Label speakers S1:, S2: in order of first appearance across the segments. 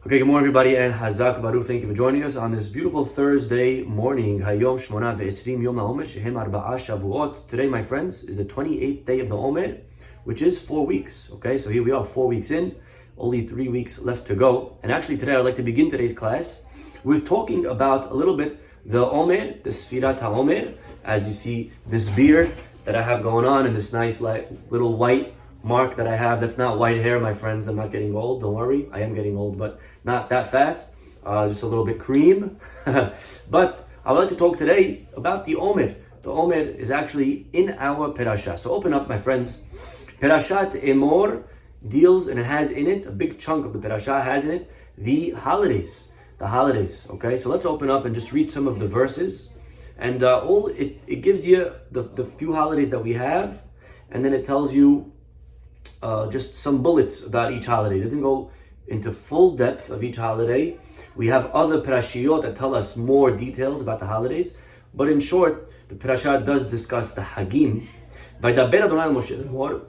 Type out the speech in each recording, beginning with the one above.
S1: Okay, good morning everybody, and Hazak Baruch. Thank you for joining us on this beautiful Thursday morning. Hayom Shmona ve'esrim Yom HaOmer Shehem Arba'a Shavuot. Today, my friends, is the 28th day of the Omer, which is 4 weeks. Okay, so here we are, 4 weeks in, only 3 weeks left to go. And actually today I'd like to begin today's class with talking about a little bit the Omer, the Sfirat HaOmer. As you see, this beard that I have going on and this nice little white mark that I have. That's not white hair, my friends. I'm not getting old, don't worry. I am getting old, but not that fast. Just a little bit cream. But I would like to talk today about the Omer. The Omer is actually in our Perashah. So open up, my friends. Perashat Emor deals, and it has in it, a big chunk of the Perashah has in it, the holidays. The holidays, okay? So let's open up and just read some of the verses. And it gives you the few holidays that we have, and then it tells you just some bullets about each holiday. It doesn't go into full depth of each holiday. We have other parashiyot that tell us more details about the holidays. But in short, the parashah does discuss the Hagim. Vaydaber Adonai al Moshe Emor,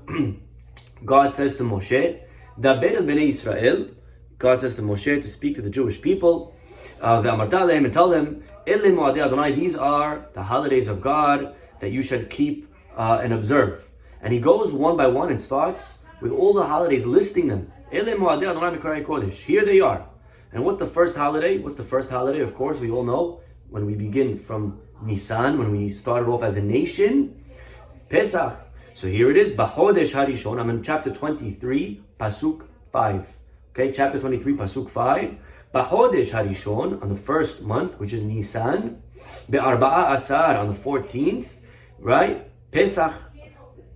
S1: God says to Moshe, Daber el Bnei Israel, God says to Moshe to speak to the Jewish people, Ve'amarta alehem, and tell them, Ele Moadei Adonai, these are the holidays of God that you should keep and observe. And he goes one by one and starts with all the holidays, listing them. Here they are. And what's the first holiday? What's the first holiday? Of course, we all know when we begin from Nisan, when we started off as a nation, Pesach. So here it is, B'chodesh Harishon. I'm in chapter 23, Pasuk 5. Okay, chapter 23, Pasuk 5. B'chodesh Harishon, on the first month, which is Nisan. Be'arba'a Asar, on the 14th, right? Pesach.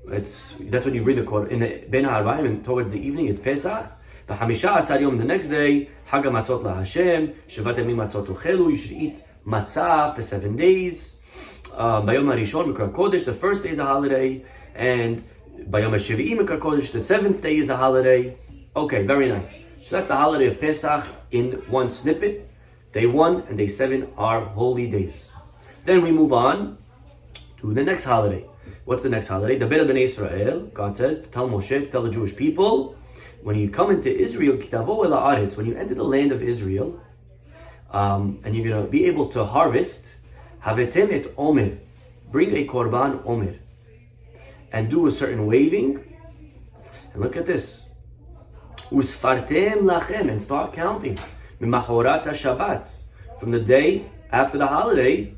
S1: That's when you read the Quran. In the Ben HaArbaim, and towards the evening, it's Pesach. The Hamisha Asar Yom, the next day, Hag HaMatzot LaHashem, Shevat Yamim Matzot Uchelu, you should eat matzah for 7 days. Bayom HaRishon, Mikra Kodesh, the first day is a holiday. And Bayom HaShevi'i, Mikra Kodesh, the 7th day is a holiday. Okay, very nice. So that's the holiday of Pesach in one snippet. Day 1 and day 7 are holy days. Then we move on to the next holiday. What's the next holiday? The Bnei Israel, God says, to tell Moshe, to tell the Jewish people, when you come into Israel, when you enter the land of Israel, and you're going to be able to harvest, havetem et omer, bring a korban omer, and do a certain waving. And look at this. Usfartem lachem, and start counting. Mimachorat Shabbat, from the day after the holiday,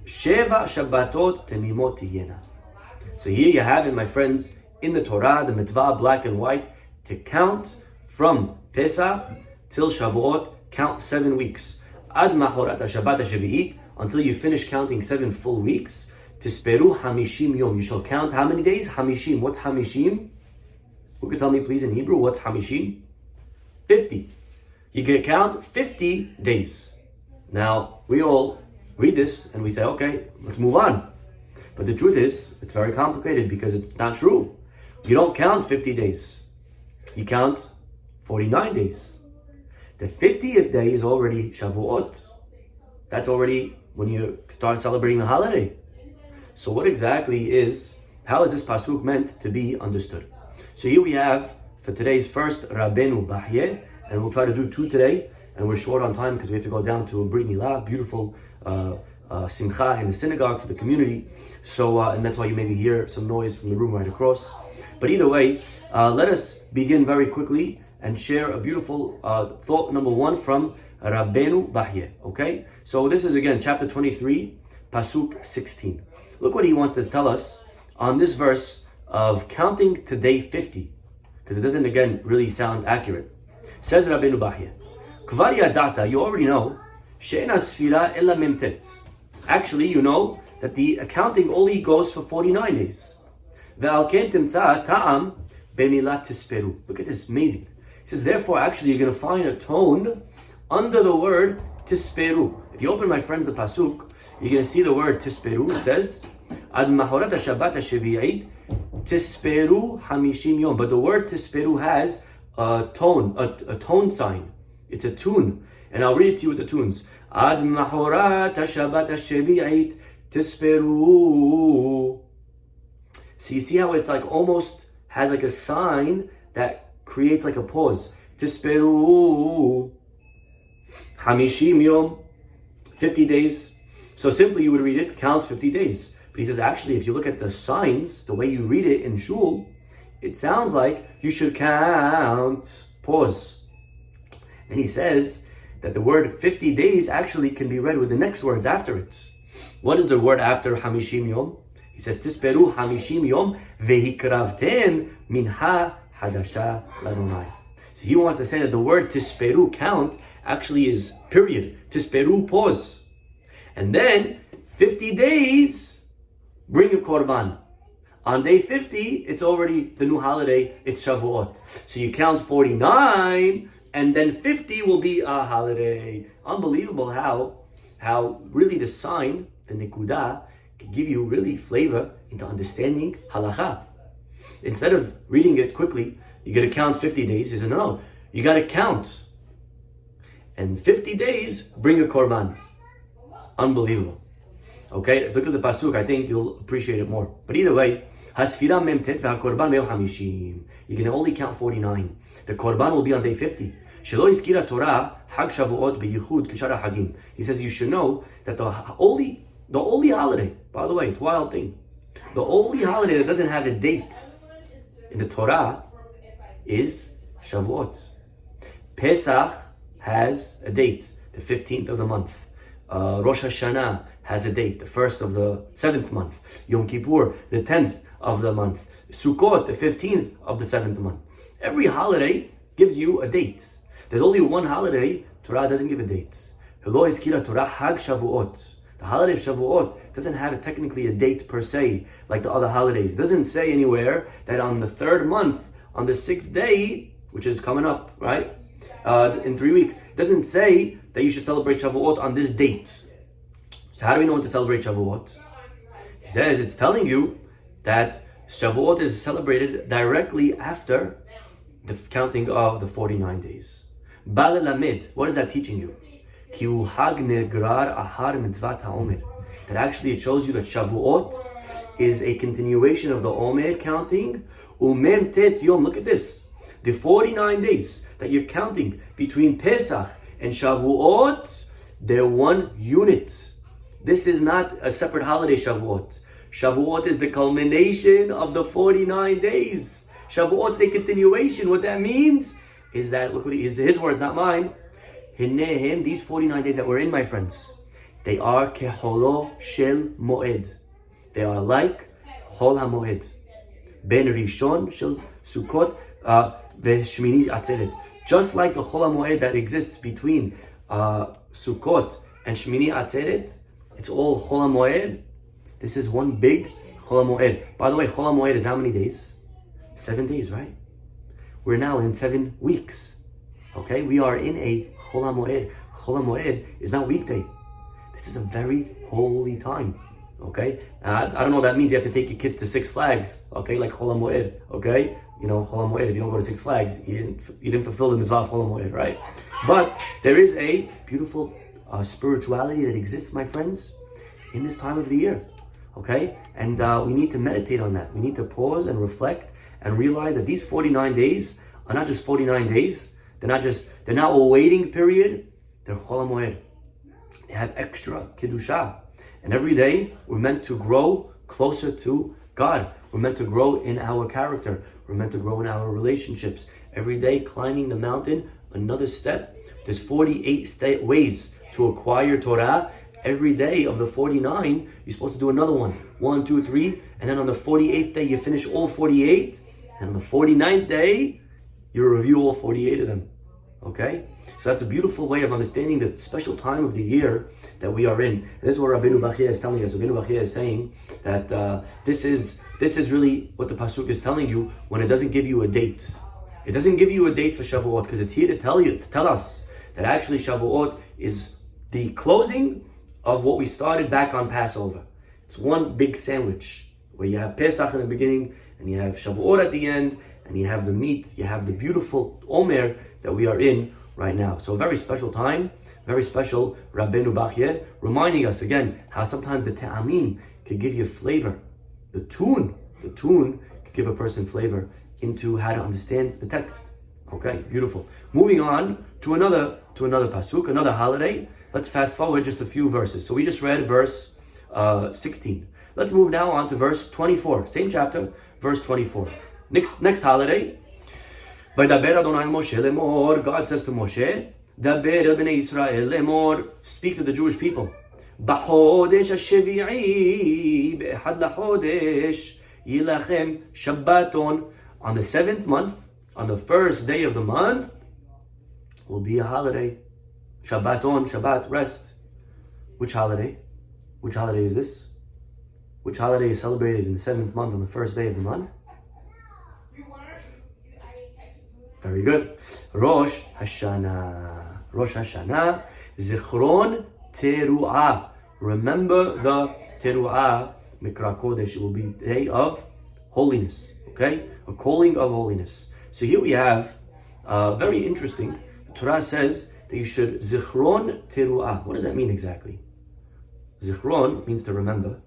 S1: Sheva Shabbatot Temimot Tiyena. So here you have it, my friends, in the Torah, the mitzvah, black and white, to count from Pesach till Shavuot, count 7 weeks. Ad Machorat Shabbat HaShevi'it, until you finish counting 7 full weeks. Tisperu Hamishim Yom, you shall count how many days? Hamishim. What's Hamishim? Who could tell me please in Hebrew, what's Hamishim? 50. You can count 50 days. Now, we all read this and we say, okay, let's move on. But the truth is, it's very complicated because it's not true. You don't count 50 days. You count 49 days. The 50th day is already Shavuot. That's already when you start celebrating the holiday. So what exactly how is this pasuk meant to be understood? So here we have, for today's first Rabbeinu Bahye, and we'll try to do 2 today, and we're short on time because we have to go down to a Brit Milah, beautiful simcha in the synagogue for the community. So, and that's why you maybe hear some noise from the room right across. But either way, let us begin very quickly and share a beautiful thought number 1 from Rabbeinu Bahye. Okay? So this is again chapter 23, Pasuk 16. Look what he wants to tell us on this verse of counting to day 50. Because it doesn't again really sound accurate. Says Rabbeinu Bahye, Kvar yadata, you already know, she'ena sfira ella memtet. Actually, you know that the accounting only goes for 49 days. Ve'al ken timtza ta'am b'milat tisperu. Look at this, amazing. He says, therefore, actually, you're going to find a tone under the word tisperu. If you open, my friends, the pasuk, you're going to see the word tisperu. It says, ad mahorat Shabbat HaShevi'it tisperu hamishim yom. But the word tisperu has a tone sign. It's a tune. And I'll read it to you with the tunes. Ad mahorat Shabbat HaShevi'it tisperu. So you see how it like almost has like a sign that creates like a pause. Tisperu Hamishim Yom, 50 days. So simply you would read it, count 50 days. But he says, actually, if you look at the signs, the way you read it in shul, it sounds like you should count, pause. And he says that the word 50 days actually can be read with the next words after it. What is the word after Hamishim Yom? He says, Tisperu Hamishim Yom vehikravtem minha hadasha ladonai. So he wants to say that the word Tisperu, count, actually is period. Tisperu, pause. And then 50 days, bring a korban. On day 50, it's already the new holiday, it's Shavuot. So you count 49, and then 50 will be a holiday. Unbelievable how really the sign, the nekuda, can give you really flavor into understanding halacha. Instead of reading it quickly, you got to count 50 days. He said, no, you got to count. And 50 days, bring a korban. Unbelievable. Okay, if you look at the pasuk, I think you'll appreciate it more. But either way, hasfira memtet v'hakorban me'o hamishim. You can only count 49. The korban will be on day 50. Shelo izkira Torah hag shavuot beyichud k'shar hagim. He says you should know that the only holiday, by the way, it's a wild thing, the only holiday that doesn't have a date in the Torah is Shavuot. Pesach has a date, the 15th of the month. Rosh Hashanah has a date, the 1st of the 7th month. Yom Kippur, the 10th of the month. Sukkot, the 15th of the 7th month. Every holiday gives you a date. There's only one holiday, Torah doesn't give a date. Helo izkira Torah hag Shavuot. The holiday of Shavuot doesn't have technically a date per se, like the other holidays. It doesn't say anywhere that on the 3rd month, on the 6th day, which is coming up, right? In 3 weeks, it doesn't say that you should celebrate Shavuot on this date. So how do we know when to celebrate Shavuot? He says it's telling you that Shavuot is celebrated directly after the counting of the 49 days. Ba'al lamed, what is that teaching you? That actually it shows you that Shavuot is a continuation of the Omer counting. Umem tet yom, look at this. The 49 days that you're counting between Pesach and Shavuot, they're one unit. This is not a separate holiday, Shavuot. Shavuot is the culmination of the 49 days. Shavuot is a continuation. What that means is that, look what his words, not mine. These 49 days that we're in, my friends, they are keholo shel moed. They are like hol hamoed. Ben rishon shel sukkot v'shmini atzeret. Just like the hol hamoed that exists between Sukkot and Shmini Atzeret, it's all hol hamoed. This is one big hol hamoed. By the way, hol hamoed is how many days? 7 days, right? We're now in 7 weeks. Okay, we are in a Chol HaMoed. Chol HaMoed is not weekday. This is a very holy time. Okay, I don't know what that means. You have to take your kids to Six Flags. Okay, like Chol HaMoed. Okay, you know Chol HaMoed. If you don't go to Six Flags, you didn't fulfill the mitzvah of Chol HaMoed, right? But there is a beautiful spirituality that exists, my friends, in this time of the year. Okay, and we need to meditate on that. We need to pause and reflect and realize that these 49 days are not just 49 days. They're not a waiting period. They're Chol HaMoed. They have extra Kedusha. And every day, we're meant to grow closer to God. We're meant to grow in our character. We're meant to grow in our relationships. Every day, climbing the mountain, another step. There's 48 ways to acquire Torah. Every day of the 49, you're supposed to do another one. 1, 2, 3. And then on the 48th day, you finish all 48. And on the 49th day, you review all 48 of them. Okay? So that's a beautiful way of understanding the special time of the year that we are in. And this is what Rabbi Bachia is telling us. Rabbi Bachia is saying that this is really what the pasuk is telling you when it doesn't give you a date. It doesn't give you a date for Shavuot because it's here to tell us that actually Shavuot is the closing of what we started back on Passover. It's one big sandwich where you have Pesach in the beginning and you have Shavuot at the end, and you have the meat, you have the beautiful Omer that we are in right now. So a very special time, very special Rabbeinu Bachye, reminding us again how sometimes the te'amim could give you flavor. The tune could give a person flavor into how to understand the text. Okay, beautiful. Moving on to another pasuk, another holiday. Let's fast forward just a few verses. So we just read verse 16. Let's move now on to verse 24. Same chapter, verse 24. Next holiday. Vaydaber Adonai Moshe lemor. God says to Moshe, Daber el bnei Yisrael lemor. Speak to the Jewish people. B'chodesh ha-shevi'i be'echad lachodesh yilachem Shabbaton. On the 7th month, on the first day of the month, will be a holiday. Shabbaton, Shabbat, rest. Which holiday? Which holiday is this? Which holiday is celebrated in the 7th month on the first day of the month? Very good. Rosh Hashanah. Rosh Hashanah. Zichron Teruah. Remember the Teruah. Mikra Kodesh. It will be the day of holiness. Okay? A calling of holiness. So here we have, very interesting. The Torah says that you should Zichron Teruah. What does that mean exactly? Zichron means to remember.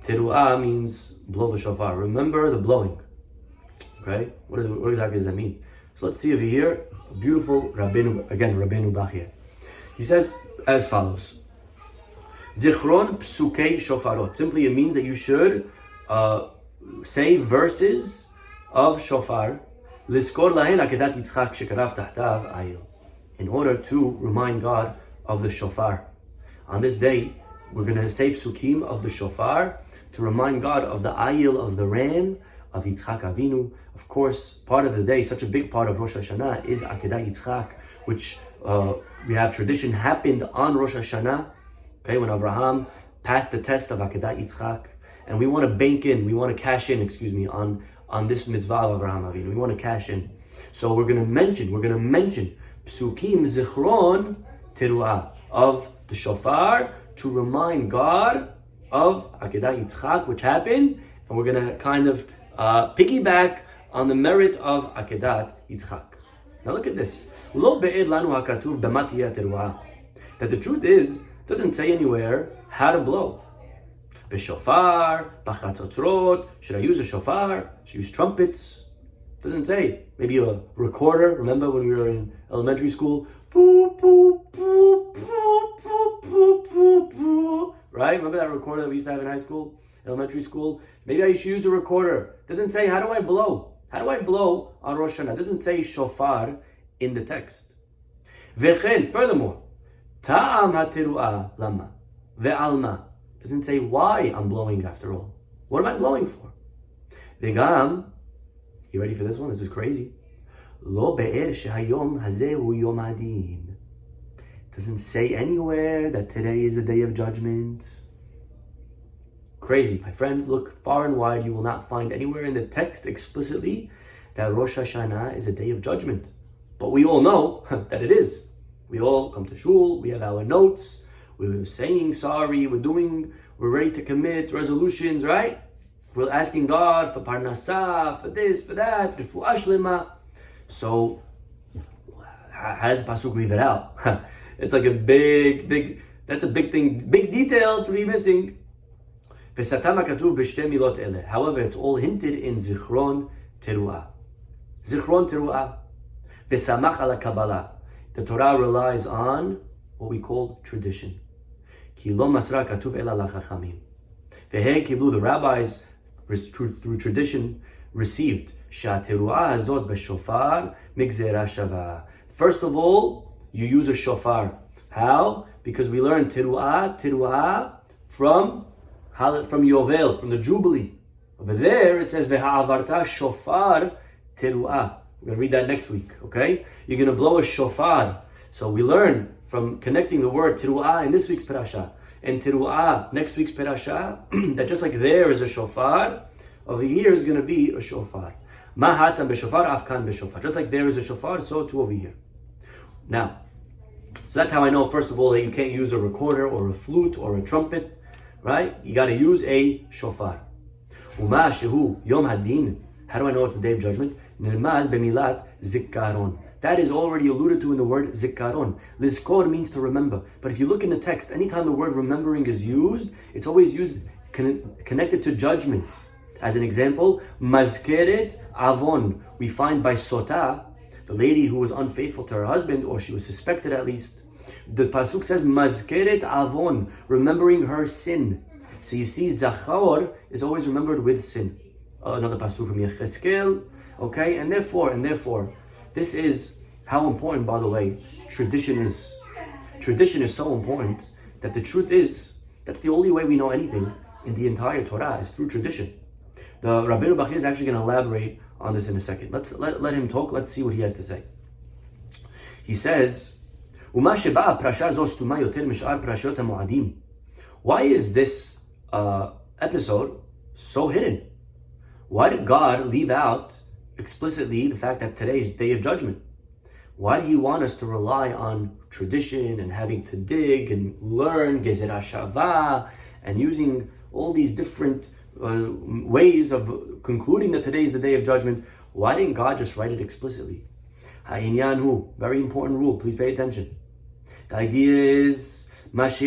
S1: Teruah means blow the shofar. Remember the blowing. Okay? What exactly does that mean? So let's see over here. A beautiful Rabbeinu Bach here. He says as follows. Zichron psukei shofarot. Simply it means that you should say verses of shofar. Liskor lahen akedat Yitzchak shekarav tahtav Ariel. In order to remind God of the shofar. On this day, we're going to say psukim of the shofar to remind God of the Ariel, of the ram, of Yitzchak Avinu. Of course, part of the day, such a big part of Rosh Hashanah is Akedat Yitzchak, which we have tradition happened on Rosh Hashanah, okay, when Avraham passed the test of Akedat Yitzchak. And we want to cash in, on this mitzvah of Avraham Avinu. We want to cash in. So we're going to mention psukim zichron teruah of the shofar to remind God of Akedat Yitzchak, which happened, and we're going to kind of piggyback on the merit of Akedat Yitzchak. Now look at this. Lo be'ed lanu hakatuv b'ma tiyeh teruah. That the truth is, doesn't say anywhere how to blow. B'shofar, b'chatzotzrot. Should I use a shofar? Should I use trumpets? Doesn't say. Maybe a recorder. Remember when we were in elementary school? Boop, boop, boop, boop, boop, boop, boop, boop. Right? Remember that recorder that we used to have in high school, elementary school? Maybe I should use a recorder. Doesn't say how do I blow. How do I blow on Rosh Hashanah? Doesn't say shofar in the text. V'chen, furthermore, ta'am ha'teruah lama ve'alma. Doesn't say why I'm blowing after all. What am I blowing for? V'gam, you ready for this one? This is crazy. Lo be'er shehayom hazehu yom hadin. Doesn't say anywhere that today is the day of judgment. Crazy. My friends, look far and wide. You will not find anywhere in the text explicitly that Rosh Hashanah is a day of judgment. But we all know that it is. We all come to shul, we have our notes, we're saying sorry, we're ready to commit resolutions, right? We're asking God for parnasah, for this, for that, refuah shlema. So, how does the pasuk leave it out? It's like a big, that's a big thing, big detail to be missing. However, it's all hinted in Zichron Teruah. Zichron Teruah. V'samach ala Kabbalah. The Torah relies on what we call tradition. Ki lo masra katuv ela lachachamim. Ve'hen kiblu, the rabbis, through tradition, received Teruah hazot b'shofar migzera shava. First of all, you use a shofar. How? Because we learn Teruah from Yovel, from the Jubilee. Over there, it says, V'ha'avarta shofar teruah. We're going to read that next week, okay? You're going to blow a shofar. So we learn from connecting the word teruah in this week's parasha and teruah next week's parasha that just like there is a shofar, over here is going to be a shofar. Mahatan b'shofar, afkan b'shofar. Just like there is a shofar, so too over here. Now, so that's how I know, first of all, that you can't use a recorder or a flute or a trumpet. Right? You got to use a shofar. Uma shehu yom hadin. How do I know it's the day of judgment? Nirmaz b'milat zikaron. That is already alluded to in the word zikaron. Lizkor means to remember. But if you look in the text, anytime the word remembering is used, it's always used connected to judgment. As an example, mazkeret avon. We find by sota the lady who was unfaithful to her husband, or she was suspected at least, the pasuk says mazkeret avon, remembering her sin. So you see, zachor is always remembered with sin. Another pasuk from Yecheskel. Okay, and therefore, this is how important, by the way, tradition is. Tradition is so important that the truth is that's the only way we know anything in the entire Torah is through tradition. The Rabbi Bachir is actually going to elaborate on this in a second. Let him talk. Let's see what he has to say. He says, why is this episode so hidden? Why did God leave out explicitly the fact that today is Day of Judgment? Why do He want us to rely on tradition and having to dig and learn Gezer HaShava and using all these different ways of concluding that today is the Day of Judgment? Why didn't God just write it explicitly? Ha'inyan hu, very important rule, please pay attention. The idea is, what's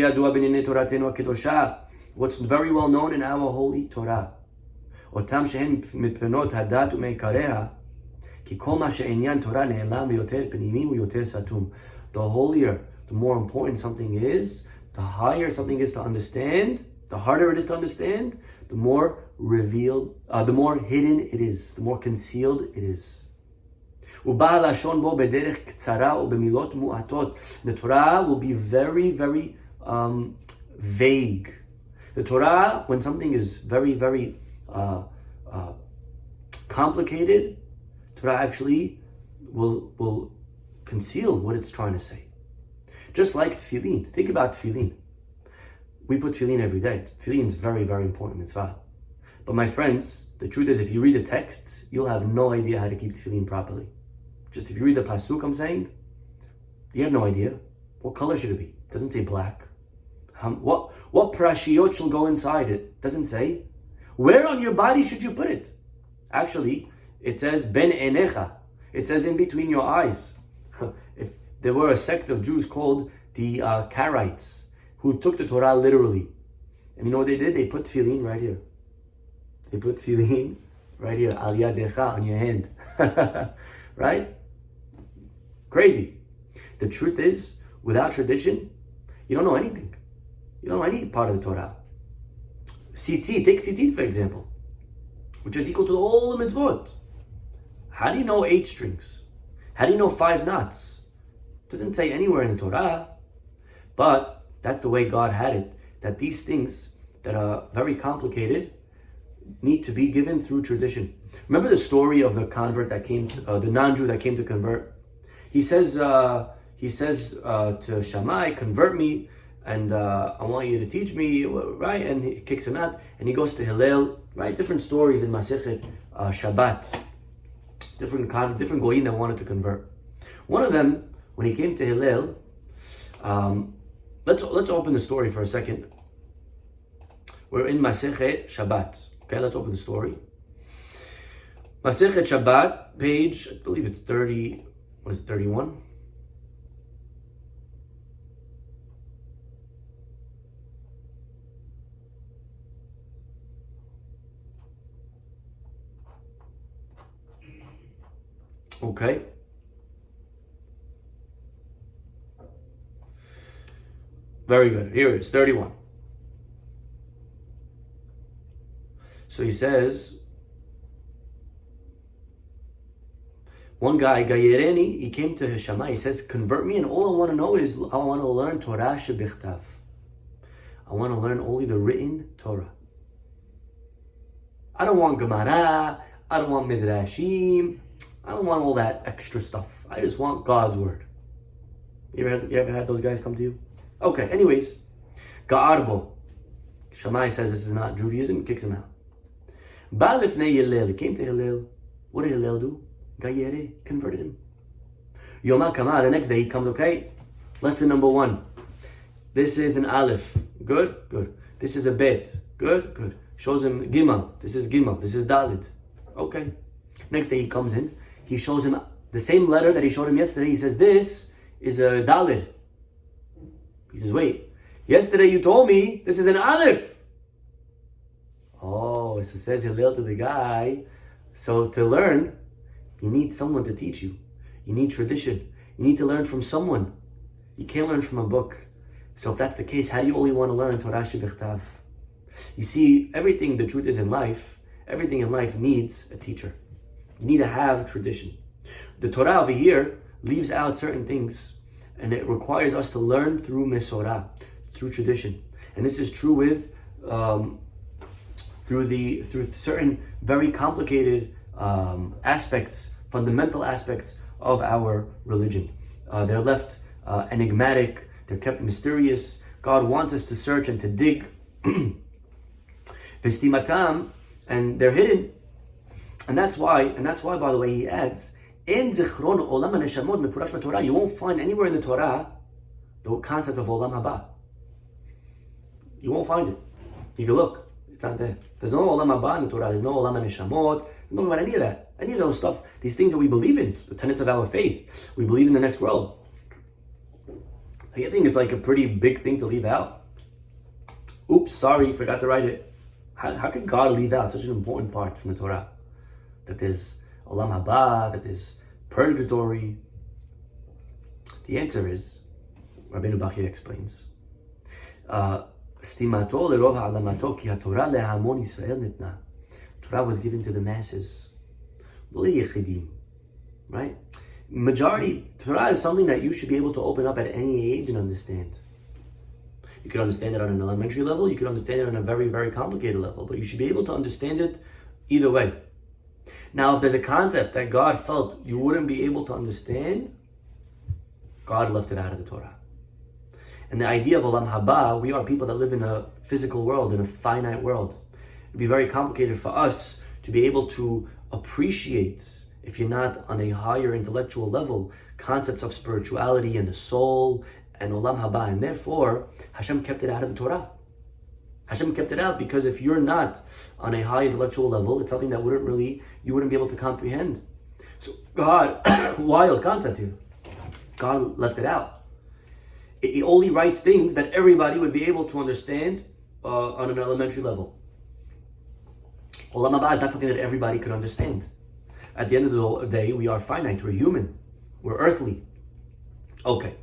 S1: very well known in our holy Torah. The holier, the more important something is, the higher something is to understand, the harder it is to understand, the more revealed, the more hidden it is, the more concealed it is. The Torah will be very, very vague. The Torah, when something is very, very complicated, Torah actually will conceal what it's trying to say. Just like tefillin. Think about tefillin. We put tefillin every day. Tefillin is very, very important mitzvah. But my friends, the truth is, if you read the texts, you'll have no idea how to keep tefillin properly. Just if you read the pasuk I'm saying, you have no idea. What color should it be? It doesn't say black. What prashiyot shall go inside it? Doesn't say. Where on your body should you put it? Actually, it says ben enecha. It says in between your eyes. If there were a sect of Jews called the Karaites, who took the Torah literally. And you know what they did? They put tefillin right here. They put tefillin right here. Al yadecha, on your hand. Right? Crazy. The truth is, without tradition, you don't know anything. You don't know any part of the Torah. Tzitzit, take tzitzit for example, which is equal to all the mitzvot. How do you know 8 strings? How do you know 5 knots? It doesn't say anywhere in the Torah, but that's the way God had it, that these things that are very complicated need to be given through tradition. Remember the story of the convert that came, the non-Jew that came to convert? He says to Shammai, convert me, and I want you to teach me, right? And he kicks him out, and he goes to Hillel, right? Different stories in Masechet Shabbat. Different goyim that wanted to convert. One of them, when he came to Hillel, let's open the story for a second. We're in Masechet Shabbat. Okay, let's open the story. Masechet Shabbat, page, I believe it's 30. What is it, 31? Okay. Very good. Here it is, 31. So he says, one guy, Gayereni, he came to Shammai, he says, convert me, and all I want to know is, I want to learn Torah shebichtav. I want to learn only the written Torah. I don't want Gemara, I don't want Midrashim, I don't want all that extra stuff. I just want God's word. You ever had those guys come to you? Okay, anyways, Ga'arbo. Shammai says this is not Judaism, kicks him out. Ba'lifnei Hillel, he came to Hillel. What did Hillel do? Gayere, converted him. Yoma Kama, the next day he comes, okay? Lesson number 1. This is an Aleph. Good, good. This is a Bet. Good, good. Shows him Gimel. This is Gimel. This is Dalit. Okay. Next day he comes in. He shows him the same letter that he showed him yesterday. He says, this is a Dalit. He says, wait. Yesterday you told me this is an Aleph. Oh, so says Hillel to the guy. So to learn, you need someone to teach you. You need tradition. You need to learn from someone. You can't learn from a book. So if that's the case, how do you only want to learn Torah shebichtav? You see, the truth is everything in life needs a teacher. You need to have tradition. The Torah over here leaves out certain things, and it requires us to learn through mesorah, through tradition. And this is true with through certain very complicated aspects, fundamental aspects of our religion. They're left enigmatic. They're kept mysterious. God wants us to search and to dig. V'stimatam, and they're hidden. And that's why, by the way, he adds, En zichron olam haneshamot mefurash b'Torah. You won't find anywhere in the Torah the concept of olam haba. You won't find it. You can look. It's not there. There's no olam haba in the Torah. There's no olam haneshamot. Don't know about any of that. Any of those stuff. These things that we believe in. The tenets of our faith. We believe in the next world. I think it's like a pretty big thing to leave out. Oops, sorry, forgot to write it. How could God leave out such an important part from the Torah? That there's olam haba, that there's purgatory. The answer is, Rabbeinu Bachya explains, Stimato lerov ha'alamato ki haTorah lehamon Yisrael nitna. Torah was given to the masses, lo leyechidim, right? Majority, Torah is something that you should be able to open up at any age and understand. You could understand it on an elementary level, you could understand it on a very, very complicated level, but you should be able to understand it either way. Now, if there's a concept that God felt you wouldn't be able to understand, God left it out of the Torah. And the idea of olam haba, we are people that live in a physical world, in a finite world. It'd be very complicated for us to be able to appreciate, if you're not on a higher intellectual level, concepts of spirituality and the soul and olam haba. And therefore, Hashem kept it out of the Torah. Hashem kept it out because if you're not on a high intellectual level, it's something that you wouldn't be able to comprehend. So God, wild concept here. God left it out. He only writes things that everybody would be able to understand on an elementary level. Olam haba is not something that everybody could understand. At the end of the day, we are finite, we're human, we're earthly. Okay.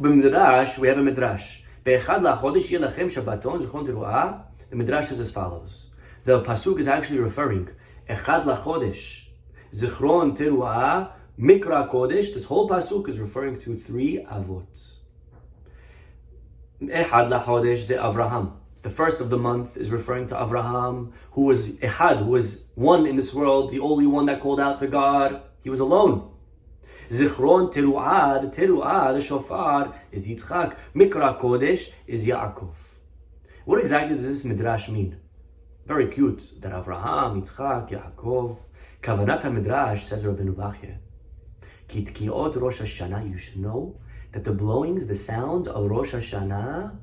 S1: B'midrash, we have a midrash. The midrash is as follows. The pasuk is actually referring Echad lachodesh, Zichron teruah, Mikra kodesh. This whole pasuk is referring to 3 avot. Echad lachodesh ze Avraham. The first of the month is referring to Avraham, who was Ehad, who was one in this world, the only one that called out to God. He was alone. Zichron teruah, the shofar is Yitzchak. Mikra kodesh is Yaakov. What exactly does this midrash mean? Very cute that Avraham, Yitzchak, Yaakov. Kavanat midrash, says Rabbeinu Bachya, Ki tkiot Rosh Hashanah. You should know that the blowings, the sounds of Rosh Hashanah,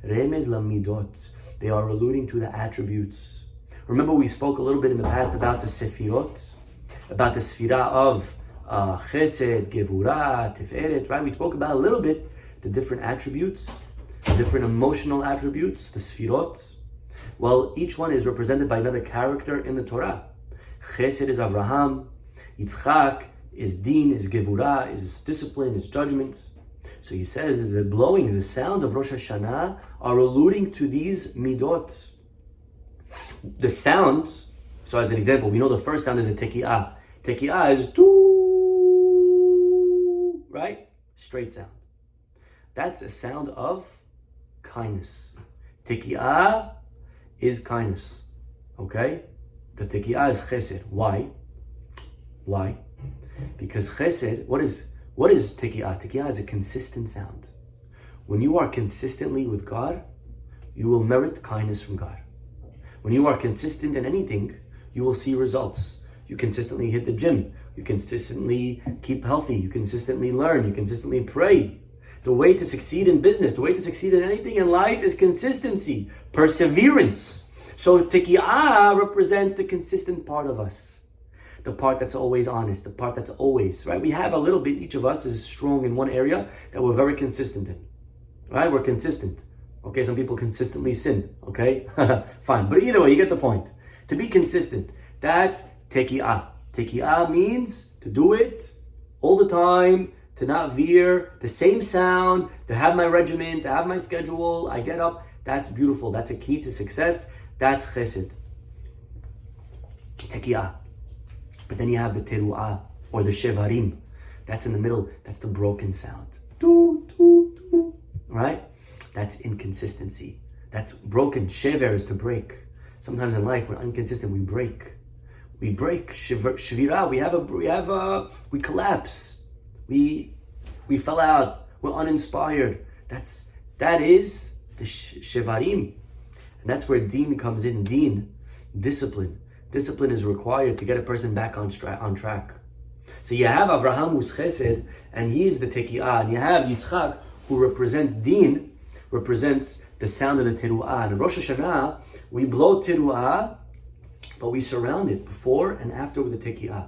S1: remez lamidot, they are alluding to the attributes. Remember, we spoke a little bit in the past about the sefirot, about the sfira of Chesed, Gevurah, Tiferet, right? We spoke about a little bit the different attributes, the different emotional attributes, the Sfirot. Well, each one is represented by another character in the Torah. Chesed is Avraham, Yitzchak is Din, is Gevurah, is discipline, is judgment. So he says the blowing, the sounds of Rosh Hashanah are alluding to these midot. The sound, so as an example, we know the first sound is a teki'ah. Teki'ah is doo, right? Straight sound. That's a sound of kindness. Teki'ah is kindness. Okay? The teki'ah is chesed. Why? Why? Because chesed, what is teki'ah? Teki'ah is a consistent sound. When you are consistently with God, you will merit kindness from God. When you are consistent in anything, you will see results. You consistently hit the gym. You consistently keep healthy. You consistently learn. You consistently pray. The way to succeed in business, the way to succeed in anything in life is consistency, perseverance. So teki'ah represents the consistent part of us. The part that's always honest, the part that's always, right? We have a little bit, each of us is strong in one area that we're very consistent in, right? We're consistent. Okay, some people consistently sin, okay? Fine, but either way, you get the point. To be consistent, that's teki'ah. Teki'ah means to do it all the time, to not veer, the same sound, to have my regimen, to have my schedule. I get up. That's beautiful. That's a key to success. That's chesed. Tekiah. But then you have the teruah, or the shevarim. That's in the middle. That's the broken sound. Do, do, do. Right? That's inconsistency. That's broken. Shever is to break. Sometimes in life, we're inconsistent. We break. We break. Shvira. We collapse. We fell out. We're uninspired. That is the shevarim. And that's where deen comes in. Deen, discipline. Discipline is required to get a person back on track. So you have Avraham who's chesed, and he's the tekiah. And you have Yitzchak, who represents deen, represents the sound of the teruah. And in Rosh Hashanah, we blow teruah, but we surround it before and after with the tekiah.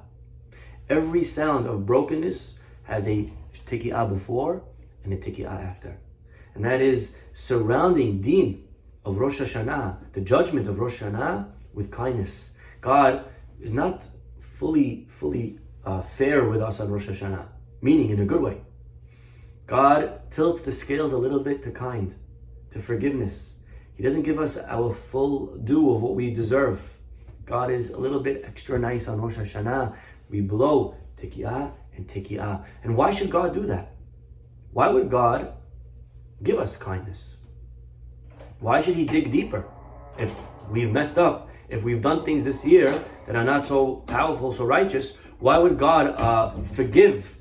S1: Every sound of brokenness has a tekiah before and a tekiah after. And that is surrounding deen of Rosh Hashanah, the judgment of Rosh Hashanah, with kindness. God is not fully fair with us on Rosh Hashanah, meaning in a good way. God tilts the scales a little bit to kind, to forgiveness. He doesn't give us our full due of what we deserve. God is a little bit extra nice on Rosh Hashanah. We blow tekiah and tekiah. And why should God do that? Why would God give us kindness? Why should He dig deeper? If we've messed up, if we've done things this year that are not so powerful, so righteous, why would God forgive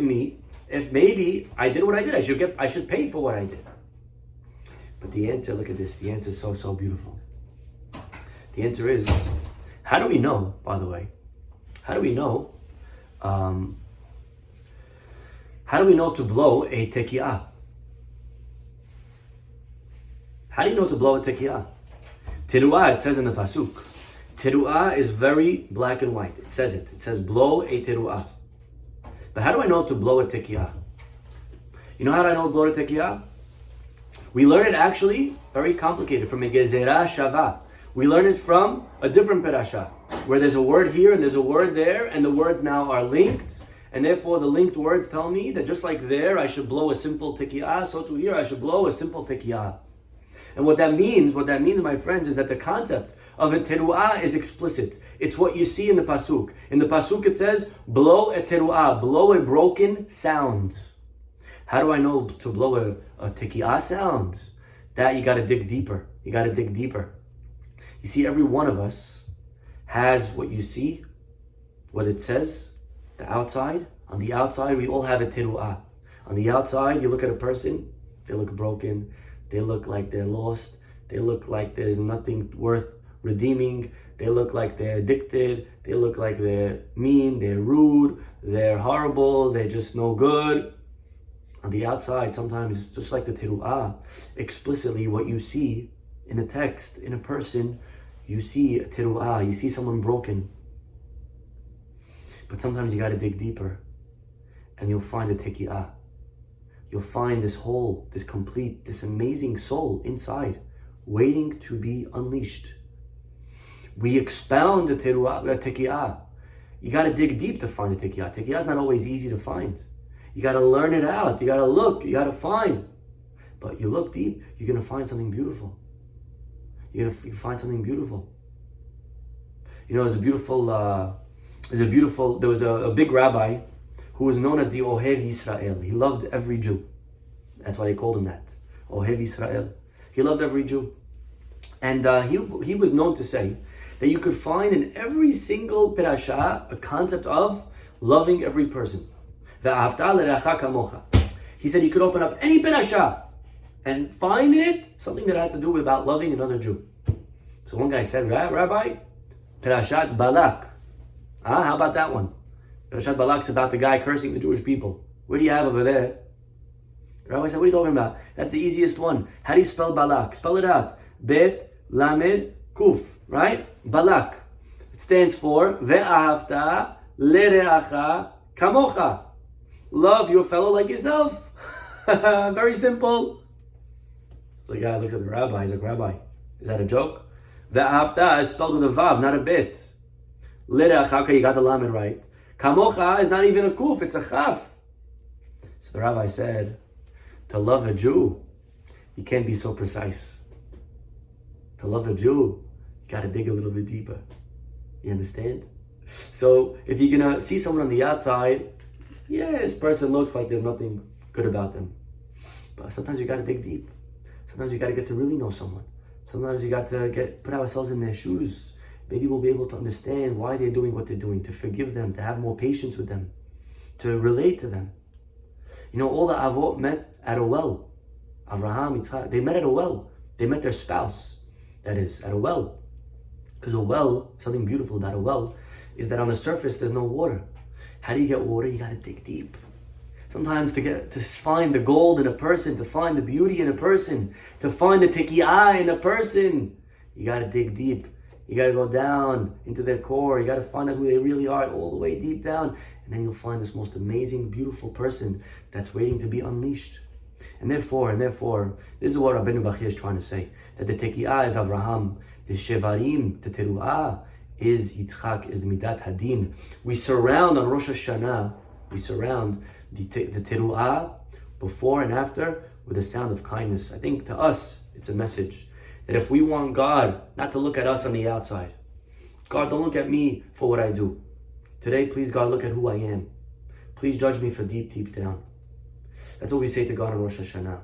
S1: me if maybe I did what I did? I should pay for what I did. But the answer, look at this, the answer is so beautiful. The answer is, how do we know, by the way, how do we know to blow a tekiah? How do you know to blow a tekiah? Teruah, it says in the pasuk. Teruah is very black and white. It says it. It says blow a teruah. But how do I know to blow a tekiah? You know how do I know to blow a tekiah? We learn it actually very complicated from a gezerah shava. We learn it from a different parasha, where there's a word here and there's a word there, and the words now are linked, and therefore the linked words tell me that just like there I should blow a simple tekiah, so to here I should blow a simple tekiah. And what that means, my friends, is that the concept of a teruah is explicit. It's what you see in the pasuk. In the pasuk it says, blow a teruah, blow a broken sound. How do I know to blow a tekiah sound? That you got to dig deeper. You got to dig deeper. You see, every one of us has what you see, what it says, the outside. On the outside, we all have a teruah. On the outside, you look at a person, they look broken, they look like they're lost, they look like there's nothing worth redeeming, they look like they're addicted, they look like they're mean, they're rude, they're horrible, they're just no good. On the outside, sometimes, just like the teruah, explicitly what you see in a text, in a person, you see a teruah, you see someone broken. But sometimes you got to dig deeper, and you'll find a tekiah. You'll find this whole, this complete, this amazing soul inside, waiting to be unleashed. We expound the teruah, the tekiah. You got to dig deep to find a tekiah. Tekiah is not always easy to find. You got to learn it out. You got to look. You got to find. But you look deep, you're going to find something beautiful. You find something beautiful. You know, there was a big rabbi who was known as the Ohev Yisrael. He loved every Jew. That's why they called him that. Ohev Yisrael. He loved every Jew. And he was known to say that you could find in every single parasha a concept of loving every person. He said you could open up any parasha and find in it something that has to do about loving another Jew. So one guy said, Rabbi, Parashat Balak. How about that one? Parashat Balak's about the guy cursing the Jewish people. Where do you have over there? The Rabbi said, what are you talking about? That's the easiest one. How do you spell Balak? Spell it out. Bet, Lamed, Kuf, right? Balak. It stands for Ve'ahavta lereacha kamocha. Love your fellow like yourself. Very simple. So the guy looks at the rabbi. He's like, Rabbi, is that a joke? Ve'ahavta is spelled with a vav, not a bet. Lereacha, you got the lamed right. Kamocha is not even a kuf, it's a chaf. So the rabbi said, to love a Jew, you can't be so precise. To love a Jew, you gotta dig a little bit deeper. You understand? So if you're gonna see someone on the outside, yeah, this person looks like there's nothing good about them. But sometimes you gotta dig deep. Sometimes you gotta get to really know someone. Sometimes you got to put ourselves in their shoes. Maybe we'll be able to understand why they're doing what they're doing, to forgive them, to have more patience with them, to relate to them. You know, all the avot met at a well. Avraham, Yitzchak, they met at a well. They met their spouse, that is, at a well. Because a well, something beautiful about a well, is that on the surface there's no water. How do you get water? You gotta dig deep. Sometimes to find the gold in a person, to find the beauty in a person, to find the tekiyah in a person, you gotta dig deep. You gotta go down into their core. You gotta find out who they really are all the way deep down. And then you'll find this most amazing, beautiful person that's waiting to be unleashed. And therefore, this is what Rabbeinu Bachya is trying to say. That the tekiyah is Avraham, the shevarim, the teruah is Yitzchak, is the midat hadin. We surround on Rosh Hashanah, the teruah before and after with a sound of kindness. I think to us, it's a message that if we want God not to look at us on the outside, God, don't look at me for what I do. Today, please, God, look at who I am. Please judge me for deep, deep down. That's what we say to God on Rosh Hashanah.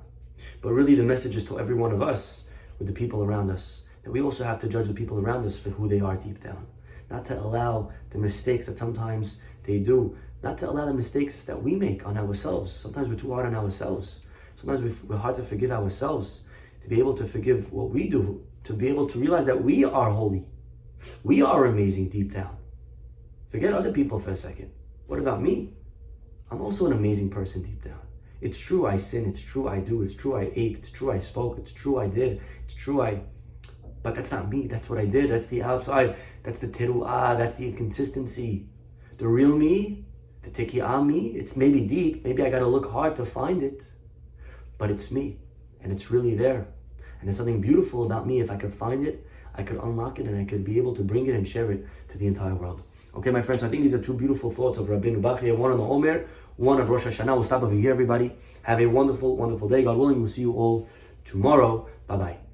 S1: But really, the message is to every one of us, with the people around us, that we also have to judge the people around us for who they are deep down. Not to allow the mistakes that sometimes they do, not to allow the mistakes that we make on ourselves. Sometimes we're too hard on ourselves. Sometimes we're hard to forgive ourselves. To be able to forgive what we do, to be able to realize that we are holy. We are amazing deep down. Forget other people for a second. What about me? I'm also an amazing person deep down. It's true I sin, it's true I do, it's true I ate, it's true I spoke, it's true I did, it's true but that's not me, that's what I did, that's the outside, that's the teruah, that's the inconsistency. The real me, the tekiyah me, it's maybe deep, maybe I gotta look hard to find it, but it's me, and it's really there. And there's something beautiful about me. If I could find it, I could unlock it, and I could be able to bring it and share it to the entire world. Okay, my friends, I think these are two beautiful thoughts of Rabbeinu Bachya, one on the Omer, one of Rosh Hashanah. We'll stop over here, everybody. Have a wonderful, wonderful day. God willing, we'll see you all tomorrow. Bye-bye.